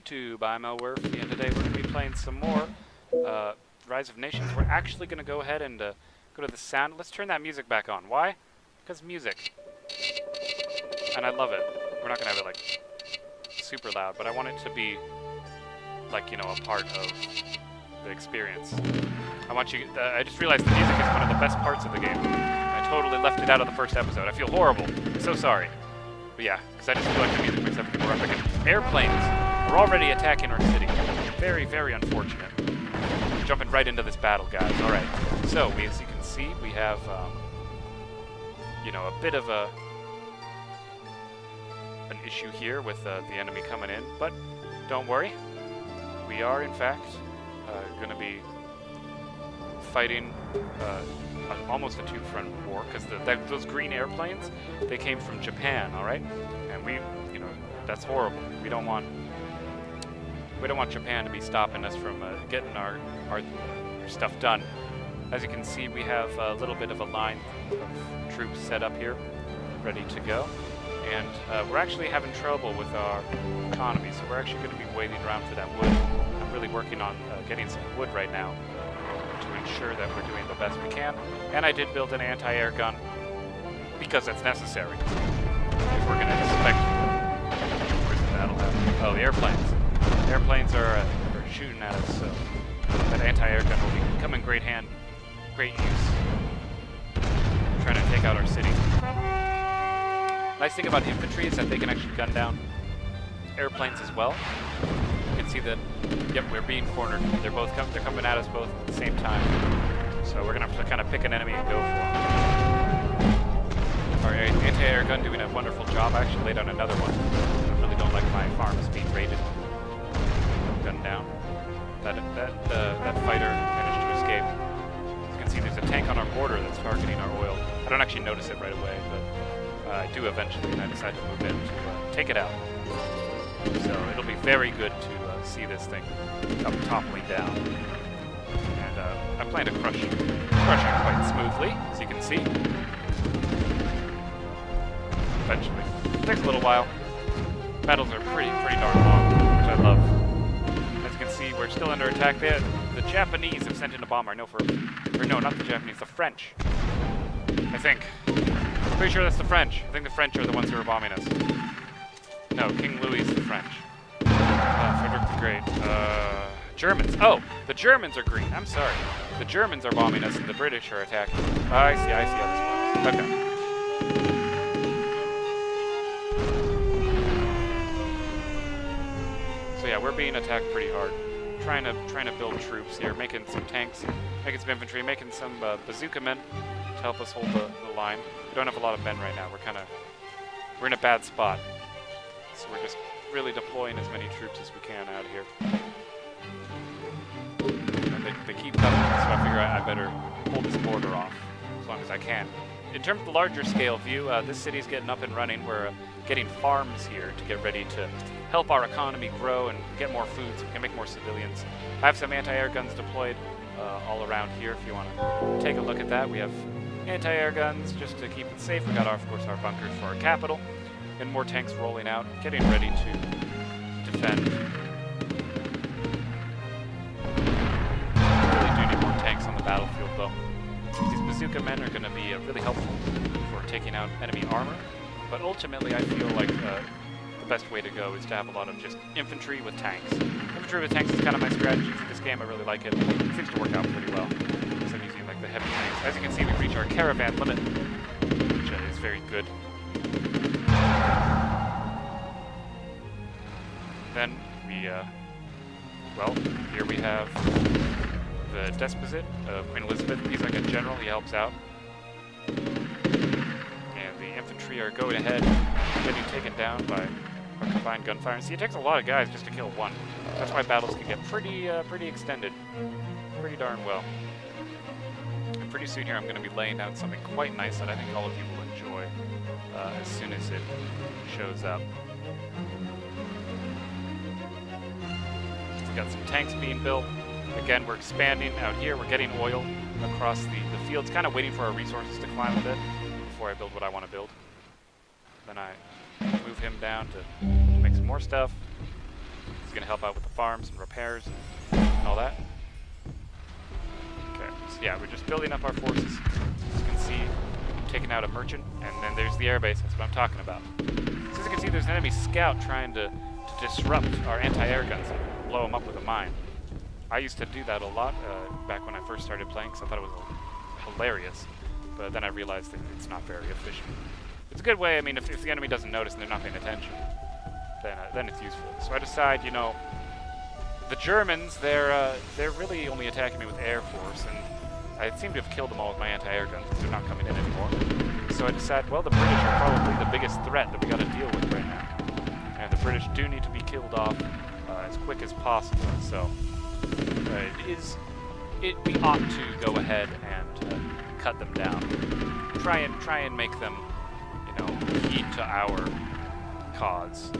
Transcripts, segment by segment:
YouTube, I'm Elwirfy, and today we're going to be playing some more Rise of Nations. We're actually going to go ahead and go to the sound. Let's turn that music back on. Why? Because music. And I love it. We're not going to have it, like, super loud, but I want it to be, like, you know, a part of the experience. I want you... I just realized the music is one of the best parts of the game. I totally left it out of the first episode. I feel horrible. I'm so sorry. But yeah, because I just feel like the music makes everything more epic. And airplanes are already attacking our city. Very, very unfortunate. Jumping right into this battle, guys. Alright, so as you can see, we have, you know, a bit of an issue here with the enemy coming in. But don't worry. We are, in fact, going to be fighting almost a two-front war, because those green airplanes, they came from Japan, all right? And we, you know, that's horrible. We don't want Japan to be stopping us from getting our stuff done. As you can see, we have a little bit of a line of troops set up here, ready to go. And we're actually having trouble with our economy, so we're actually going to be waiting around for that wood. I'm really working on getting some wood right now, to ensure that we're doing the best we can. And I did build an anti-air gun because it's necessary. If we're going to expect... Where's the battle happening? Oh, the airplanes. The airplanes are shooting at us, so that anti-air gun will come in great use. Trying to take out our city. Nice thing about infantry is that they can actually gun down airplanes as well. You can see that, yep, we're being cornered. They're coming at us both at the same time. So we're gonna have to kind of pick an enemy and go for it. Our anti-air gun doing a wonderful job. I actually laid on another one. I really don't like my farms being raided. Gunned down. That fighter managed to escape. As you can see, there's a tank on our border that's targeting our oil. I don't actually notice it right away, but I do eventually, and I decide to move in to take it out. So it'll be very good to see this thing come toppling down. And I plan to crush it quite smoothly, as you can see. Eventually. It takes a little while. Battles are pretty darn long, which I love. As you can see, we're still under attack. The Japanese have sent in a bomber. I know or no, not the Japanese, the French. I think. Pretty sure that's the French. I think the French are the ones who are bombing us. No, King Louis is the French. Frederick the Great. Germans. Oh, the Germans are green. I'm sorry. The Germans are bombing us and the British are attacking. I see how this works. Okay. So yeah, we're being attacked pretty hard. Trying to build troops here, making some tanks, making some infantry, making some bazooka men to help us hold the line. We don't have a lot of men right now. We're in a bad spot. So we're just really deploying as many troops as we can out here. And they keep coming, so I figure I better hold this border off as long as I can. In terms of the larger scale view, this city's getting up and running. We're getting farms here to get ready to help our economy grow and get more food so we can make more civilians. I have some anti-air guns deployed all around here if you want to take a look at that. We have anti-air guns just to keep it safe. We got, of course, our bunkers for our capital. And more tanks rolling out, getting ready to defend. Really do need more tanks on the battlefield, though. These bazooka men are going to be really helpful for taking out enemy armor, but ultimately I feel like the best way to go is to have a lot of just infantry with tanks. Infantry with tanks is kind of my strategy for this game. I really like it. It seems to work out pretty well. So I'm using like the heavy tanks. As you can see, we reach our caravan limit, which is very good. Then we, well, here we have the Desposit, Queen Elizabeth. He's like a general, he helps out. And the infantry are going ahead, getting taken down by our combined gunfire. And see, it takes a lot of guys just to kill one. That's why battles can get pretty extended, pretty darn well. And pretty soon here I'm going to be laying out something quite nice that I think all of you will enjoy as soon as it shows up. We've got some tanks being built. Again, we're expanding out here. We're getting oil across the fields, kind of waiting for our resources to climb a bit before I build what I want to build. Then I move him down to make some more stuff. going to help out with the farms and repairs and all that. Okay, so yeah, we're just building up our forces. As you can see, I'm taking out a merchant, and then there's the airbase. That's what I'm talking about. So as you can see, there's an enemy scout trying to disrupt our anti-air guns and blow them up with a mine. I used to do that a lot back when I first started playing, because I thought it was hilarious. But then I realized that it's not very efficient. It's a good way. I mean, if the enemy doesn't notice and they're not paying attention, then it's useful. So I decide, you know, the Germans, they're really only attacking me with air force, and I seem to have killed them all with my anti-air guns because they're not coming in anymore. So I decide, well, the British are probably the biggest threat that we got to deal with right now, and the British do need to be killed off as quick as possible. So we ought to go ahead and cut them down. Try and make them, you know, heed to our cause.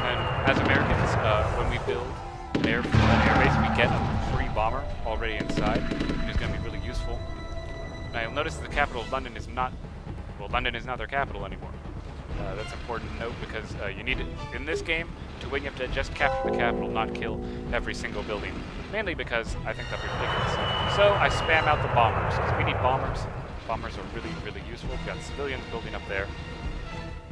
And as Americans, when we build an air base, we get a free bomber already inside, which is going to be really useful. Now you'll notice that the capital of London is not, well, London is not their capital anymore. That's important to note because you need it in this game to win. You have to just capture the capital, not kill every single building. Mainly because I think that'd be ridiculous. So I spam out the bombers because we need bombers. Bombers are really, really useful. We've got civilians building up there.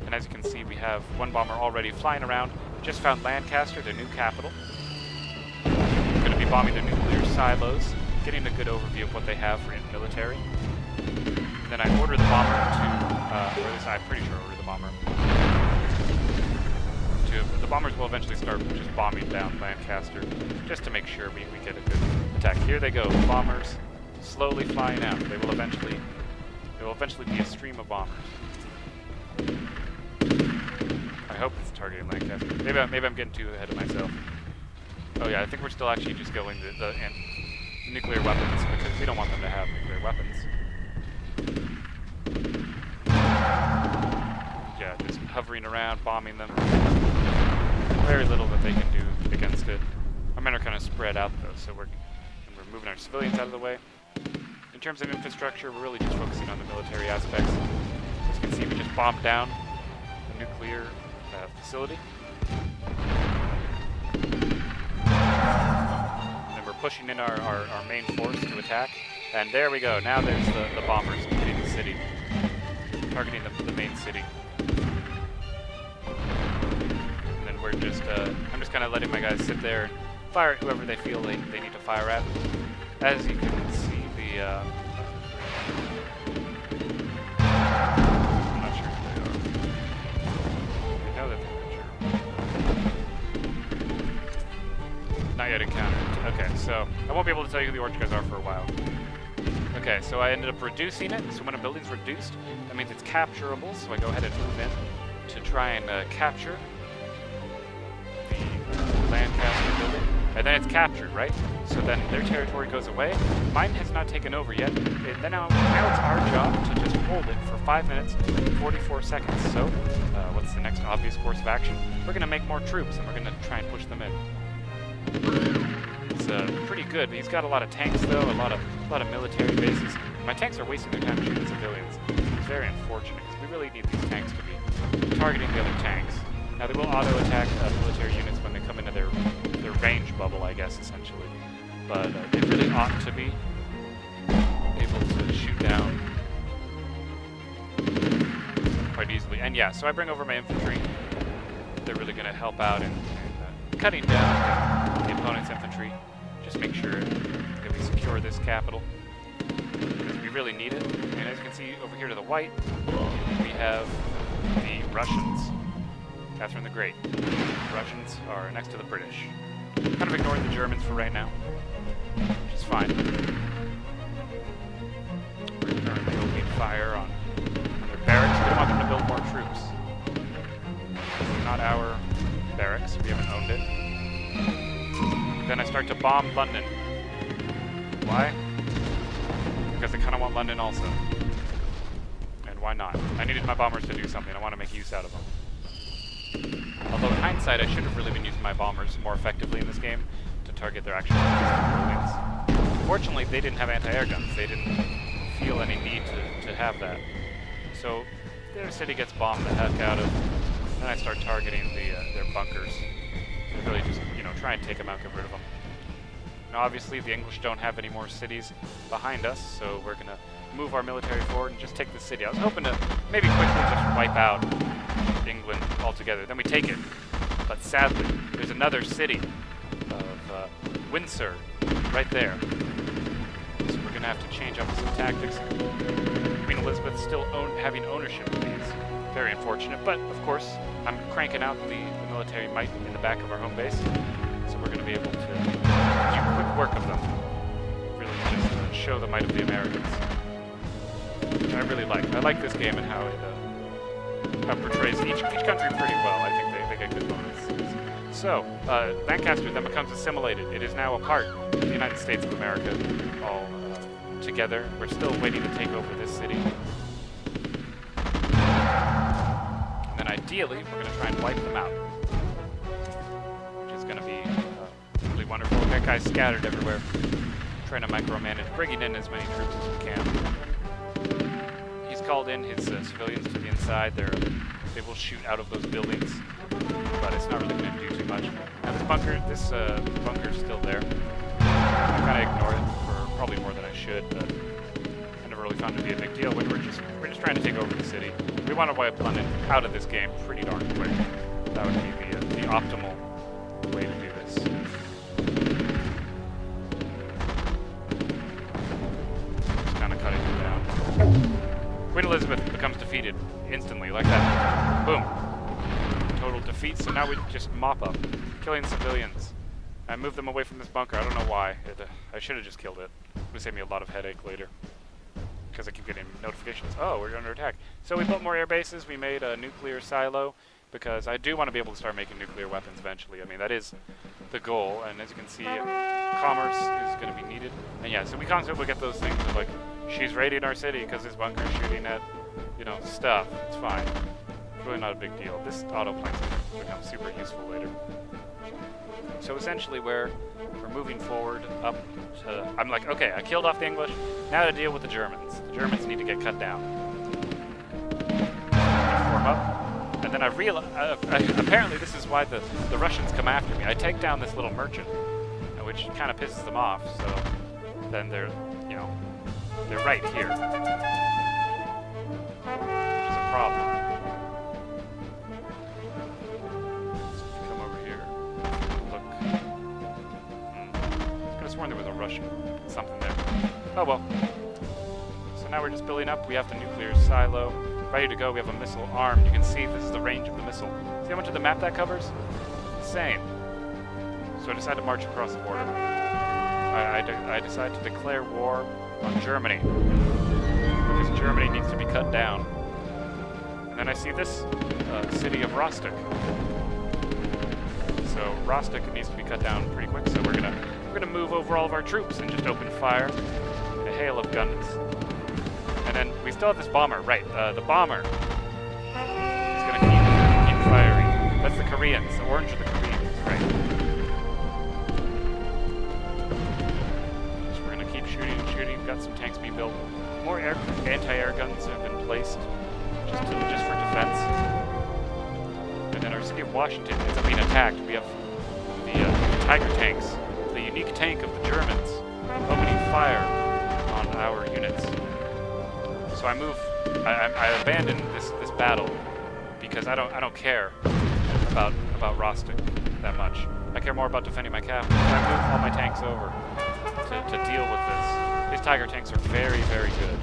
And as you can see, we have one bomber already flying around. Just found Lancaster, their new capital. We're going to be bombing their nuclear silos, getting a good overview of what they have for military. Then I order the bomber to, or at least I'm pretty sure I order the bomber. The bombers will eventually start just bombing down Lancaster, just to make sure we get a good attack. Here they go, bombers slowly flying out. There will eventually be a stream of bombers. I hope it's targeting Lancaster. Maybe I'm getting too ahead of myself. Oh yeah, I think we're still actually just going to the nuclear weapons because we don't want them to have nuclear weapons. Yeah, just hovering around, bombing them. Very little that they can do against it. Our men are kind of spread out though, so we're moving our civilians out of the way. In terms of infrastructure, we're really just focusing on the military aspects. As you can see, we just bombed down the nuclear facility. And then we're pushing in our main force to attack. And there we go. Now there's the bombers hitting the city, targeting the main city. And then we're just, I'm just kind of letting my guys sit there and fire at whoever they feel they need to fire at. As you can see, I'm not sure who they are. I know that they're German. Not yet encountered. Okay, so I won't be able to tell you who the orange guys are for a while. Okay, so I ended up reducing it. So when a building's reduced, that means it's capturable. So I go ahead and move in to try and capture the Lancaster building. And then it's captured, right? So then their territory goes away. Mine has not taken over yet. Then now it's our job to just hold it for 5 minutes and 44 seconds. So what's the next obvious course of action? We're going to make more troops, and we're going to try and push them in. It's pretty good. He's got a lot of tanks, though, a lot of military bases. My tanks are wasting their time shooting civilians. It's very unfortunate, because we really need these tanks to be targeting the other tanks. Now, they will auto-attack military units when they come into their range bubble, I guess, essentially. But they really ought to be able to shoot down quite easily. And yeah, so I bring over my infantry. They're really going to help out in cutting down the opponent's infantry. Just make sure that we secure this capital, because we really need it. And as you can see over here to the white, we have the Russians. Catherine the Great. The Russians are next to the British. Kind of ignoring the Germans for right now, which is fine. We're currently opening fire on their barracks. We don't want them to build more troops. It's not our barracks. We haven't owned it. Then I start to bomb London. Why? Because I kind of want London also. And why not? I needed my bombers to do something. I want to make use out of them. Although in hindsight, I should have really been using my bombers more effectively in this game to target their actual buildings. Fortunately, they didn't have anti-air guns. They didn't feel any need to have that. So their city gets bombed the heck out of. and I start targeting their bunkers. To really just, try and take them out, get rid of them. Now, obviously, the English don't have any more cities behind us, so we're going to move our military forward and just take the city. I was hoping to maybe quickly just wipe out England altogether. Then we take it. But sadly, there's another city of Windsor right there. So we're going to have to change up some tactics. Queen Elizabeth still having ownership of these. Very unfortunate, but of course, I'm cranking out the military might in the back of our home base. So we're going to be able to do quick work of them. Really just show the might of the Americans. Which I really like. I like this game and how it portrays each country pretty well. I think they get good bonuses. So, Lancaster then becomes assimilated. It is now a part of the United States of America, all together. We're still waiting to take over this city. And then ideally, we're going to try and wipe them out. Which is going to be really wonderful. That guy's scattered everywhere. Trying to micromanage, bringing in as many troops as we can. He's called in his civilians to the inside. They will shoot out of those buildings, but it's not really going to do too much. Now this bunker's still there. I kind of ignore it for probably more than I should, but I never really found it to be a big deal. When we're just trying to take over the city. We want to wipe London out of this game pretty darn quick. That would be the optimal way to do this. Just kind of cutting it down. Queen Elizabeth becomes defeated instantly, like that. Boom. Total defeat, so now we just mop up, killing civilians. I moved them away from this bunker. I don't know why. I should have just killed it. It would save me a lot of headache later. Because I keep getting notifications. Oh, we're under attack. So we built more air bases. We made a nuclear silo, because I do want to be able to start making nuclear weapons eventually. I mean, that is the goal, and as you can see, commerce is going to be needed. And yeah, so we constantly get those things of like, she's raiding our city because this bunker is shooting at, stuff. It's fine. It's really not a big deal. This autoplane's going to become super useful later. So essentially we're moving forward up to... I'm like, okay, I killed off the English. Now to deal with the Germans. The Germans need to get cut down. Form up. And then I realize... apparently this is why the Russians come after me. I take down this little merchant, which kind of pisses them off. So then they're right here. Which is a problem. So if you come over here, look. I could have sworn there was a Russian something there. Oh well. So now we're just building up. We have the nuclear silo ready to go. We have a missile armed. You can see this is the range of the missile. See how much of the map that covers? Insane. So I decided to march across the border. I decided to declare war on Germany, because Germany needs to be cut down. And then I see this city of Rostock. So Rostock needs to be cut down pretty quick. So we're gonna move over all of our troops and just open fire, a hail of guns. And then we still have this bomber, right? The bomber is gonna keep firing. That's the Koreans. The orange are the Koreans, right? Got some tanks being built. More anti-air guns have been placed just for defense. And then our city of Washington ends up being attacked. We have the Tiger tanks, the unique tank of the Germans, opening fire on our units. So I abandon this battle because I don't care about Rostock that much. I care more about defending my capital. So I move all my tanks over to deal with this. These Tiger tanks are very, very good.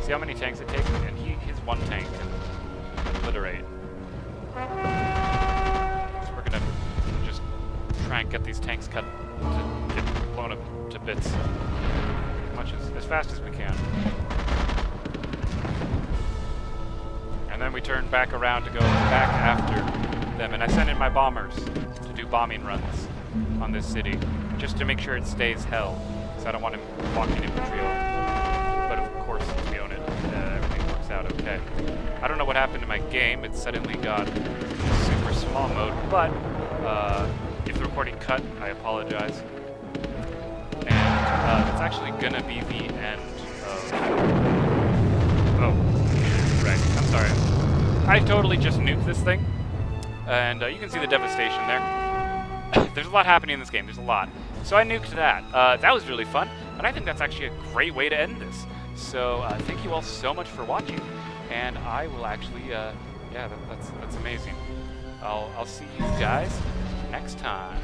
See how many tanks it takes? And his one tank can obliterate. So we're gonna just try and get these tanks get blown up to bits as fast as we can. And then we turn back around to go back after them. And I send in my bombers to do bombing runs on this city, just to make sure it stays held. I don't want him walking infantry over. But of course, since we own it, everything works out okay. I don't know what happened to my game. It suddenly got super small mode, but if the recording cut, I apologize. And that's actually gonna be the end of... Oh, right, I'm sorry. I totally just nuked this thing. And you can see the devastation there. There's a lot happening in this game. There's a lot. So I nuked that. That was really fun, and I think that's actually a great way to end this. So thank you all so much for watching, and I will actually, yeah, that's amazing. I'll see you guys next time.